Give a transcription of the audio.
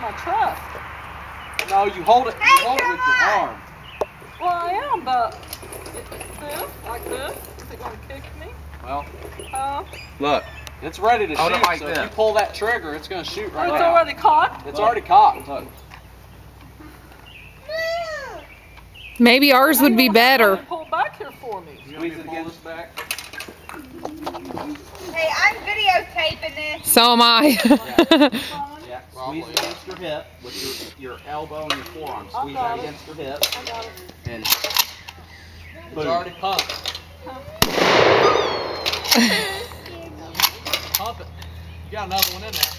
my trust. No, you hold it. You hold it with your arm. Well, I am, but this, like this, is it going to kick me? Well, look. It's ready to Hold it shoot, like so this. if you pull that trigger, it's going to shoot right It's now. already caught? It's already caught. Look. Maybe ours would be better. Pull back here for me. Squeeze it against back. Hey, I'm videotaping this. So am I. Yeah, squeeze it against your hip with your elbow and your forearm. Squeeze got that it. against your hip. I got it. And It's already pumped. Pump it. You got another one in there.